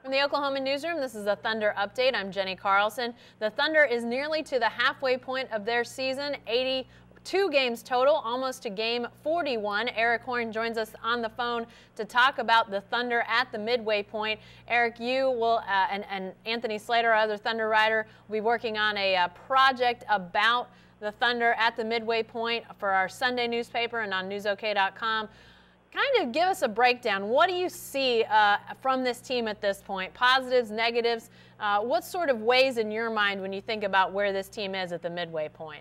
From the Oklahoma newsroom, this is the Thunder Update. I'm Jenny Carlson. The Thunder is nearly to the halfway point of their season, 82 games total, almost to game 41. Erik Horne joins us on the phone to talk about the Thunder at the midway point. Erik, you will, and Anthony Slater, our other Thunder writer, will be working on a project about the Thunder at the midway point for our Sunday newspaper and on newsok.com. Kind of give us a breakdown. What do you see from this team at this point? Positives, negatives? What sort of ways in your mind when you think about where this team is at the midway point?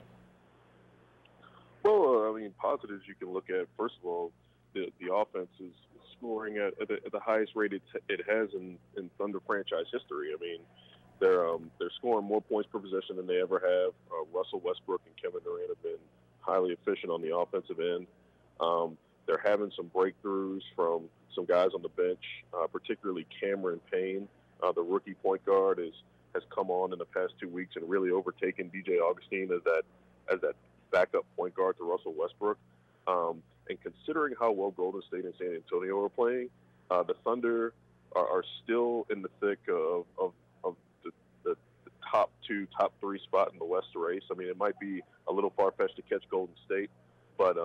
Well, I mean, positives you can look at. First of all, the offense is scoring at the highest rate it has in Thunder franchise history. I mean, they're scoring more points per possession than they ever have. Russell Westbrook and Kevin Durant have been highly efficient on the offensive end. They're having some breakthroughs from some guys on the bench, particularly Cameron Payne, the rookie point guard, has come on in the past 2 weeks and really overtaken DJ Augustine as that backup point guard to Russell Westbrook. And considering how well Golden State and San Antonio are playing, the Thunder are still in the thick of the top 2, top 3 spot in the West race. I mean, it might be a little far-fetched to catch Golden State, but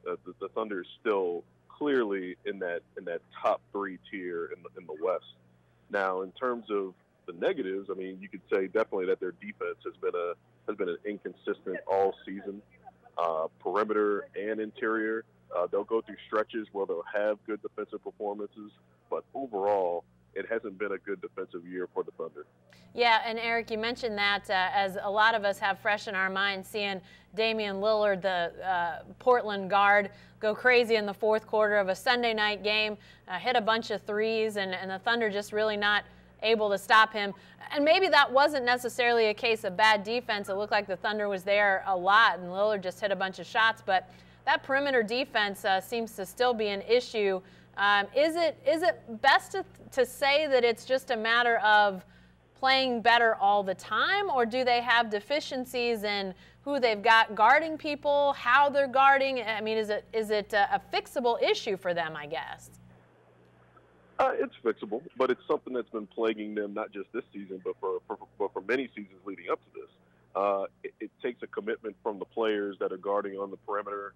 the Thunder is still clearly in that top 3 tier in the West. Now, in terms of the negatives, I mean, you could say definitely that their defense has been an inconsistent all season, perimeter and interior. They'll go through stretches where they'll have good defensive performances, but overall, it hasn't been a good defensive year for the Thunder. Yeah, and Erik, you mentioned that as a lot of us have fresh in our minds, seeing Damian Lillard, the Portland guard, go crazy in the fourth quarter of a Sunday night game, hit a bunch of threes, and the Thunder just really not able to stop him. And maybe that wasn't necessarily a case of bad defense. It looked like the Thunder was there a lot, and Lillard just hit a bunch of shots. But that perimeter defense seems to still be an issue. Is it best to say that it's just a matter of playing better all the time, or do they have deficiencies in who they've got guarding people, how they're guarding? I mean, is it a fixable issue for them, I guess? It's fixable, but it's something that's been plaguing them not just this season, but for many seasons leading up to this. It takes a commitment from the players that are guarding on the perimeter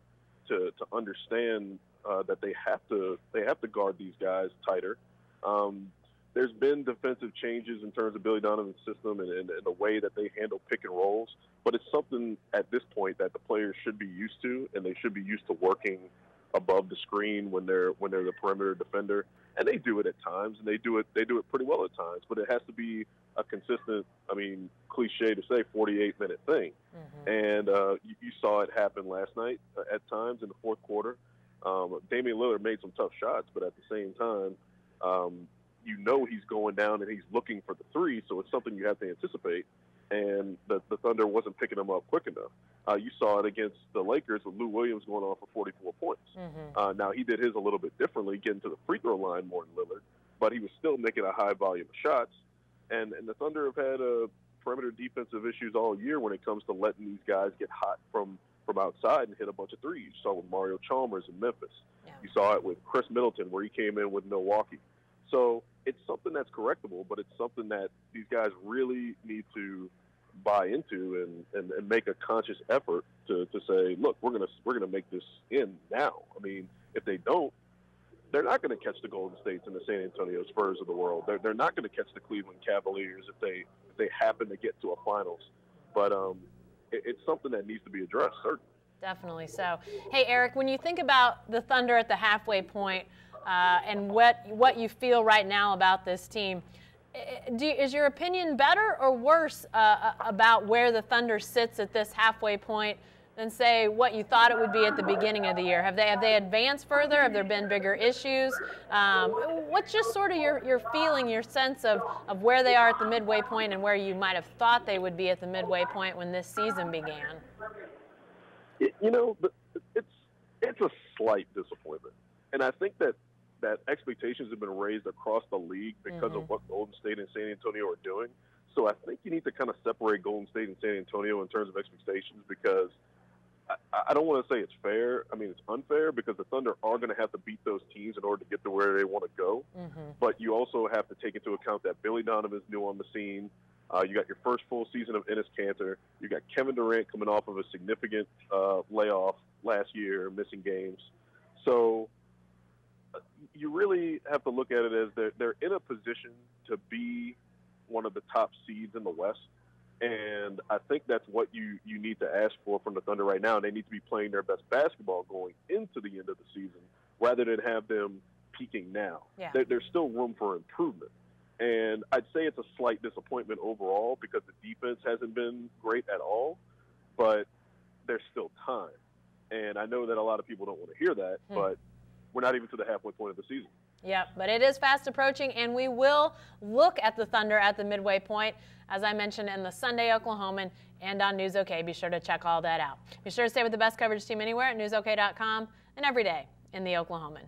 to understand that they have to guard these guys tighter. There's been defensive changes in terms of Billy Donovan's system and the way that they handle pick and rolls, but it's something at this point that the players should be used to, and they should be used to working above the screen when they're the perimeter defender. And they do it at times, and they do it pretty well at times, but it has to be a consistent, I mean, cliche to say, 48-minute thing. Mm-hmm. And you saw it happen last night at times in the fourth quarter. Damian Lillard made some tough shots, but at the same time, you know he's going down and he's looking for the three, so it's something you have to anticipate. And the Thunder wasn't picking them up quick enough. You saw it against the Lakers with Lou Williams going on for 44 points. Mm-hmm. Now, he did his a little bit differently, getting to the free throw line more than Lillard, but he was still making a high volume of shots. And the Thunder have had perimeter defensive issues all year when it comes to letting these guys get hot from outside and hit a bunch of threes. You saw it with Mario Chalmers in Memphis. Yeah. You saw it with Chris Middleton where he came in with Milwaukee. So it's something that's correctable, but it's something that these guys really need to buy into and make a conscious effort to say, look, we're gonna make this in now. I mean, if they don't, they're not going to catch the Golden States and the San Antonio Spurs of the world. They're not going to catch the Cleveland Cavaliers if they happen to get to a finals. But it's something that needs to be addressed, certainly. Definitely so. Hey, Erik, when you think about the Thunder at the halfway point and what you feel right now about this team, is your opinion better or worse about where the Thunder sits at this halfway point than, say, what you thought it would be at the beginning of the year? Have they advanced further? Have there been bigger issues? What's just sort of your feeling, your sense of where they are at the midway point and where you might have thought they would be at the midway point when this season began? You know, it's a slight disappointment. And I think that expectations have been raised across the league because of what Golden State and San Antonio are doing. So I think you need to kind of separate Golden State and San Antonio in terms of expectations, because I don't want to say it's fair. I mean, it's unfair because the Thunder are going to have to beat those teams in order to get to where they want to go. But you also have to take into account that Billy Donovan's new on the scene. You got your first full season of Enes Kanter. You got Kevin Durant coming off of a significant layoff last year, missing games. So you really have to look at it as they're in a position to be one of the top seeds in the West. And I think that's what you need to ask for from the Thunder right now. They need to be playing their best basketball going into the end of the season rather than have them peaking now. Yeah. There's still room for improvement. And I'd say it's a slight disappointment overall because the defense hasn't been great at all, but there's still time. And I know that a lot of people don't want to hear that, but we're not even to the halfway point of the season. Yep, but it is fast approaching, and we will look at the Thunder at the midway point, as I mentioned, in the Sunday Oklahoman and on News OK. Be sure to check all that out. Be sure to stay with the best coverage team anywhere at newsok.com and every day in the Oklahoman.